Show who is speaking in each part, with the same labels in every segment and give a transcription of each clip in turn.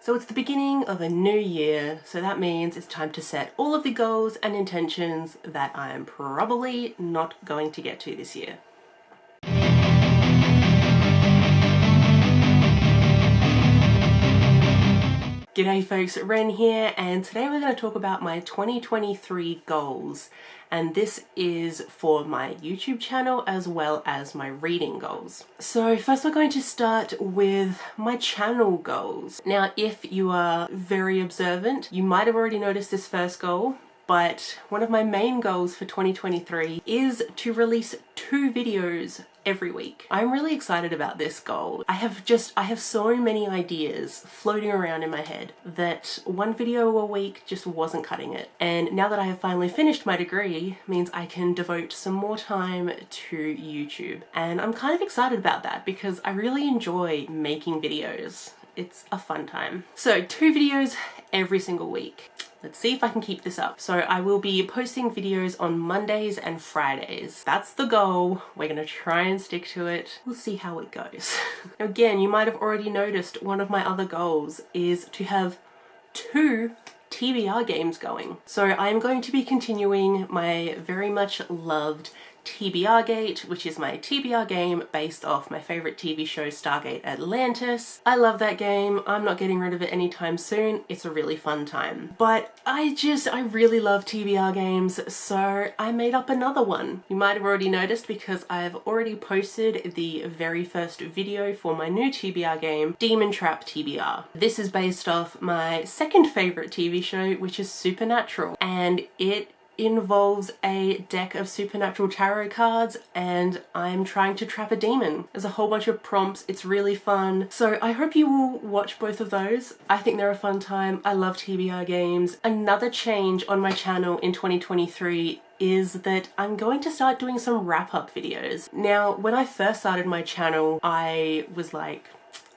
Speaker 1: So it's the beginning of a new year, so that means it's time to set all of the goals and intentions that I am probably not going to get to this year. G'day folks, Wren here, and today we're going to talk about my 2023 goals. And this is for my YouTube channel as well as my reading goals. So first we're going to start with my channel goals. Now, if you are very observant, you might have already noticed this first goal, but one of my main goals for 2023 is to release 2 videos every week. I'm really excited about this goal. I have so many ideas floating around in my head that 1 video a week just wasn't cutting it. And now that I have finally finished my degree means I can devote some more time to YouTube. And I'm kind of excited about that because I really enjoy making videos. It's a fun time. So 2 videos every single week. Let's see if I can keep this up. So I will be posting videos on Mondays and Fridays. That's the goal. We're gonna try and stick to it. We'll see how it goes. Again, you might have already noticed one of my other goals is to have 2 TBR games going. So I'm going to be continuing my very much loved TBRgate, which is my TBR game based off my favorite TV show Stargate Atlantis. I love that game. I'm not getting rid of it anytime soon. It's a really fun time. But I really love TBR games, so I made up another one. You might have already noticed because I've already posted the very first video for my new TBR game, Demon Trap TBR. This is based off my second favorite TV show, which is Supernatural, and it involves a deck of supernatural tarot cards and I'm trying to trap a demon. There's a whole bunch of prompts. It's really fun. So I hope you will watch both of those. I think they're a fun time. I love TBR games. Another change on my channel in 2023 is that I'm going to start doing some wrap-up videos. Now, when I first started my channel, I was like,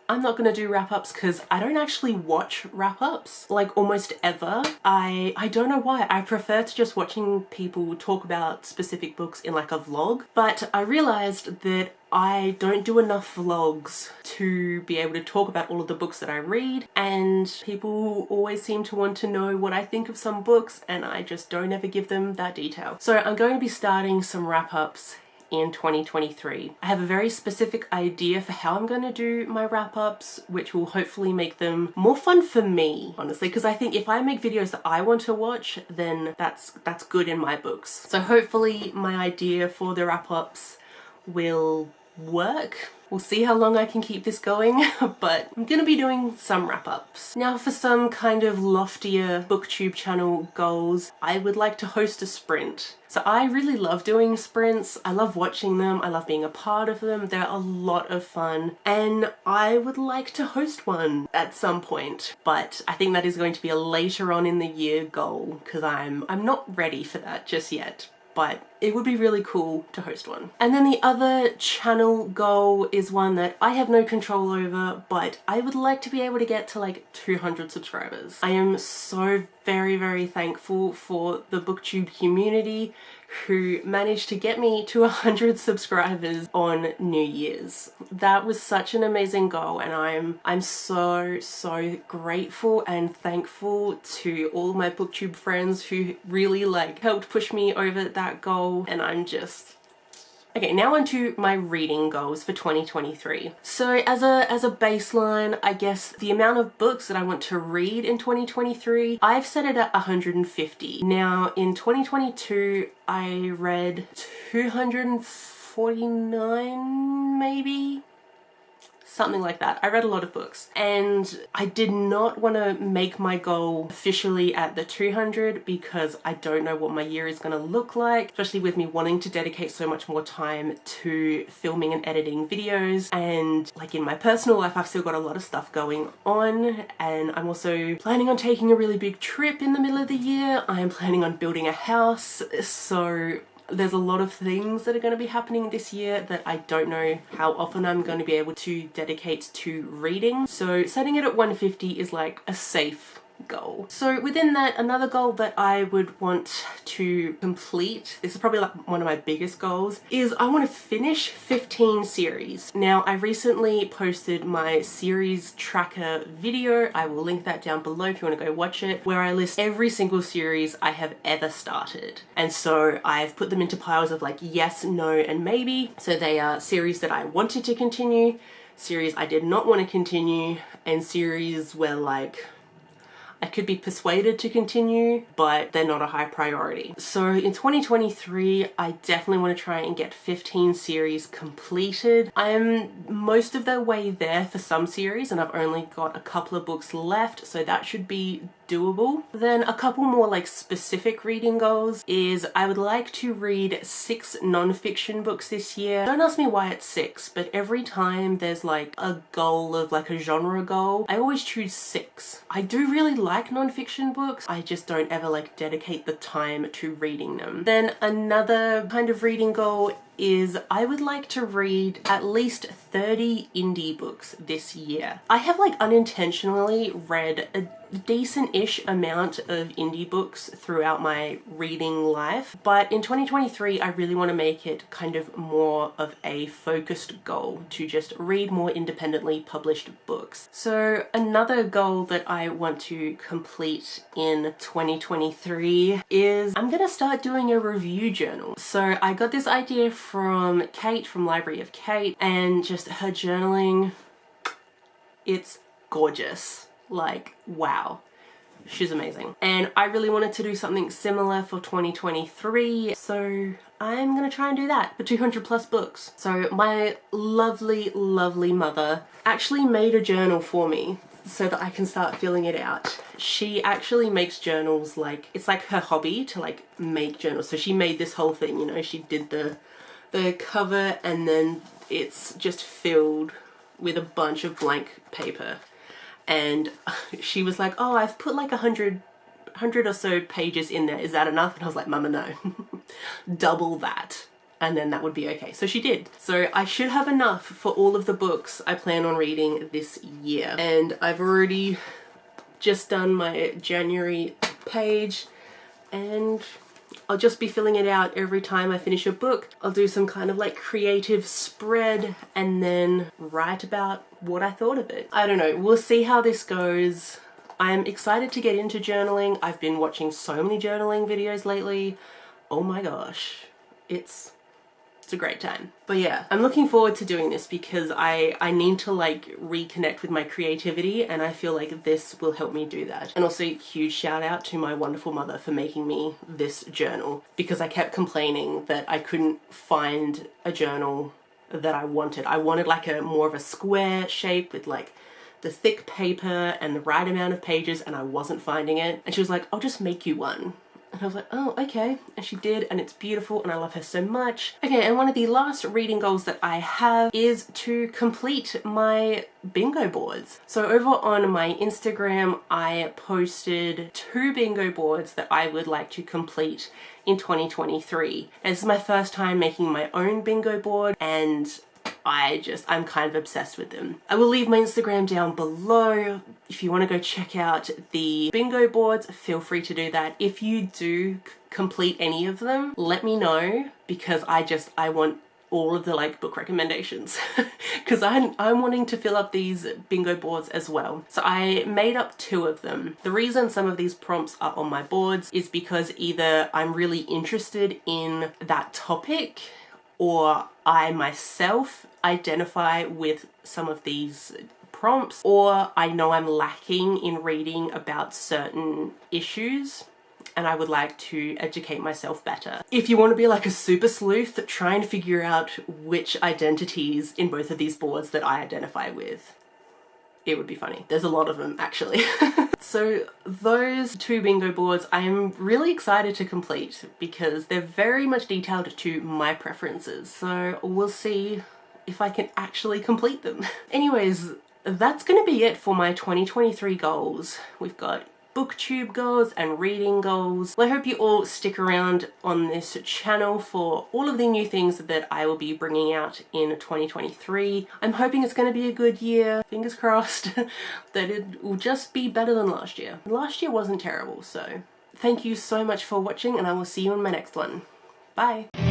Speaker 1: I'm not gonna do wrap-ups because I don't actually watch wrap-ups, like almost ever. I don't know why. I prefer to just watching people talk about specific books in like a vlog, but I realized that I don't do enough vlogs to be able to talk about all of the books that I read, and people always seem to want to know what I think of some books and I just don't ever give them that detail. So I'm going to be starting some wrap-ups in 2023. I have a very specific idea for how I'm going to do my wrap-ups, which will hopefully make them more fun for me, honestly, because I think if I make videos that I want to watch, then that's good in my books. So hopefully my idea for the wrap-ups will work. We'll see how long I can keep this going, but I'm gonna be doing some wrap-ups. Now for some kind of loftier booktube channel goals, I would like to host a sprint. So I really love doing sprints. I love watching them. I love being a part of them. They're a lot of fun and I would like to host one at some point, but I think that is going to be a later on in the year goal because I'm not ready for that just yet. But it would be really cool to host one. And then the other channel goal is one that I have no control over, but I would like to be able to get to like 200 subscribers. I am so very thankful for the booktube community who managed to get me to 100 subscribers on New Year's. That was such an amazing goal and I'm so grateful and thankful to all my booktube friends who really like helped push me over that goal, and I'm just... Okay, now on to my reading goals for 2023. So as a baseline, I guess the amount of books that I want to read in 2023, I've set it at 150. Now in 2022, I read 249 maybe? Something like that. I read a lot of books and I did not want to make my goal officially at the 200 because I don't know what my year is going to look like, especially with me wanting to dedicate so much more time to filming and editing videos, and like in my personal life I've still got a lot of stuff going on, and I'm also planning on taking a really big trip in the middle of the year. I'm planning on building a house, so there's a lot of things that are going to be happening this year that I don't know how often I'm going to be able to dedicate to reading. So setting it at 150 is like a safe goal. So within that, another goal that I would want to complete, this is probably like one of my biggest goals, is I want to finish 15 series. Now, I recently posted my series tracker video. I will link that down below if you want to go watch it, where I list every single series I have ever started. And so I've put them into piles of like yes, no, and maybe. So they are series that I wanted to continue, series I did not want to continue, and series where like I could be persuaded to continue, but they're not a high priority. So in 2023, I definitely want to try and get 15 series completed. I'm most of the way there for some series, and I've only got a couple of books left, so that should be doable. Then a couple more like specific reading goals is I would like to read 6 non-fiction books this year. Don't ask me why it's 6, but every time there's like a goal of like a genre goal, I always choose 6. I do really like non-fiction books, I just don't ever like dedicate the time to reading them. Then another kind of reading goal is I would like to read at least 30 indie books this year. I have like unintentionally read a decent-ish amount of indie books throughout my reading life, but in 2023 I really want to make it kind of more of a focused goal to just read more independently published books. So another goal that I want to complete in 2023 is I'm gonna start doing a review journal. So I got this idea from Kate from Library of Kate, and just her journaling, it's gorgeous. Like, wow, she's amazing. And I really wanted to do something similar for 2023, so I'm gonna try and do that for 200 plus books. So my lovely, lovely mother actually made a journal for me so that I can start filling it out. She actually makes journals, like, it's like her hobby to like make journals. So she made this whole thing, you know, she did the cover, and then it's just filled with a bunch of blank paper. And she was like, oh, I've put like 100 or so pages in there. Is that enough? And I was like, Mama, no. Double that. And then that would be okay. So she did. So I should have enough for all of the books I plan on reading this year. And I've already just done my January page, and I'll just be filling it out every time I finish a book. I'll do some kind of like creative spread and then write about what I thought of it. I don't know, we'll see how this goes. I'm excited to get into journaling. I've been watching so many journaling videos lately. Oh my gosh, it's a great time. But yeah, I'm looking forward to doing this because I need to like reconnect with my creativity, and I feel like this will help me do that. And also huge shout out to my wonderful mother for making me this journal, because I kept complaining that I couldn't find a journal that I wanted. I wanted like a more of a square shape with like the thick paper and the right amount of pages, and I wasn't finding it. And she was like, I'll just make you one. And I was like, oh, okay. And she did, and it's beautiful, and I love her so much. Okay, and one of the last reading goals that I have is to complete my bingo boards. So over on my Instagram, I posted 2 bingo boards that I would like to complete in 2023. And this is my first time making my own bingo board, and I'm kind of obsessed with them. I will leave my Instagram down below. If you want to go check out the bingo boards, feel free to do that. If you do complete any of them, let me know, because I want all of the like book recommendations because I'm wanting to fill up these bingo boards as well. So I made up 2 of them. The reason some of these prompts are on my boards is because either I'm really interested in that topic, or I myself identify with some of these prompts, or I know I'm lacking in reading about certain issues and I would like to educate myself better. If you want to be like a super sleuth, try and figure out which identities in both of these boards that I identify with. It would be funny. There's a lot of them actually. So those 2 bingo boards I am really excited to complete because they're very much detailed to my preferences. So we'll see if I can actually complete them. Anyways, that's gonna be it for my 2023 goals. We've got booktube goals and reading goals. Well, I hope you all stick around on this channel for all of the new things that I will be bringing out in 2023. I'm hoping it's going to be a good year, fingers crossed, that it will just be better than last year. Last year wasn't terrible, so thank you so much for watching and I will see you in my next one. Bye!